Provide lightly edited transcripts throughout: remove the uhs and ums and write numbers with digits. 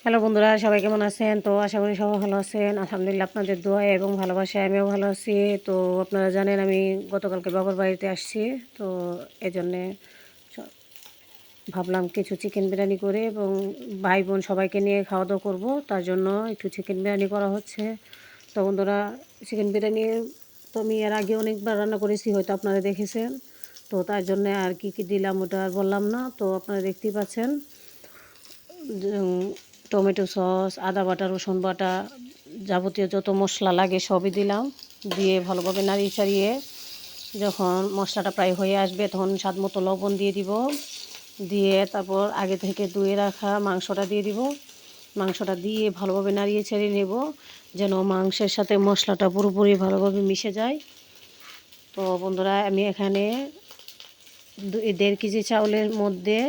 Hello বন্ধুরা, সবাই কেমন আছেন? তো আশা করি সবাই ভালো আছেন। আলহামদুলিল্লাহ, আপনাদের দোয়ায় এবং ভালোবাসায় আমিও ভালো আছি। তো আপনারা জানেন আমি গতকালকে বাবার বাড়িতে আসছি। তো এজন্যে স- ভাবলাম কিছু চিকেন বিরিয়ানি করে এবং ভাই বোন সবাইকে নিয়ে খাওয়া দাওয়া করবো, তার জন্য একটু চিকেন বিরিয়ানি করা হচ্ছে। তো বন্ধুরা, চিকেন বিরিয়ানি তো আমি এর আগে অনেকবার রান্না করেছি, হয়তো আপনারা দেখেছেন। তো তার জন্য আর কি কি দিলাম ওটা আর বললাম না, তো আপনারা দেখতেই পাচ্ছেন। টমেটো সস, আদা বাটা, রসুন বাটা, যাবতীয় যত মশলা লাগে সবই দিলাম। দিয়ে ভালোভাবে নাড়িয়ে চাড়িয়ে যখন মশলাটা প্রায় হয়ে আসবে তখন স্বাদ মতো লবণ দিয়ে দিব। দিয়ে তারপর আগে থেকে ধুয়ে রাখা মাংসটা দিয়ে দিব। মাংসটা দিয়ে ভালোভাবে নাড়িয়ে চাড়িয়ে নেব, যেন মাংসের সাথে মশলাটা পুরোপুরি ভালোভাবে মিশে যায়। তো বন্ধুরা, আমি এখানে 1.5 কেজি চাউলের মধ্যে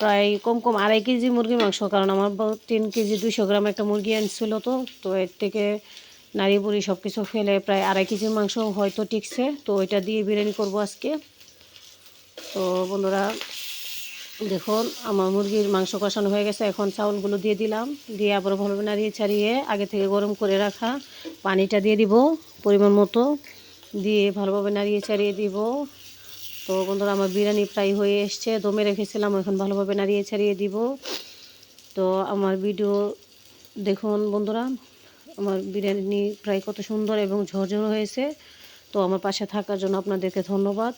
প্রায় কম কম 2.5 কেজি মুরগির মাংস, কারণ আমার 3 কেজি 200 গ্রাম একটা মুরগি আনছিল। তো এর থেকে নাড়ি বুড়ি সব কিছু ফেলে প্রায় 2.5 কেজি মাংস হয়তো টিকছে। তো ওইটা দিয়ে বিরিয়ানি করব আজকে। তো বন্ধুরা, দেখুন আমার মুরগির মাংস কষানো হয়ে গেছে। এখন চাউলগুলো দিয়ে দিলাম, দিয়ে আবার ভালোভাবে নাড়িয়ে ছাড়িয়ে আগে থেকে গরম করে রাখা পানিটা দিয়ে দিব পরিমাণ মতো। দিয়ে ভালোভাবে নাড়িয়ে ছাড়িয়ে দিব। তো বন্ধুরা, আমার বিরিয়ানি প্রায় হয়ে এসছে, দমে রেখেছিলাম, এখন ভালোভাবে নাড়িয়ে ছাড়িয়ে দিব। তো আমার ভিডিও দেখুন বন্ধুরা, আমার বিরিয়ানি প্রায় কত সুন্দর এবং ঝরঝর হয়েছে। তো আমার পাশে থাকার জন্য আপনাদেরকে ধন্যবাদ।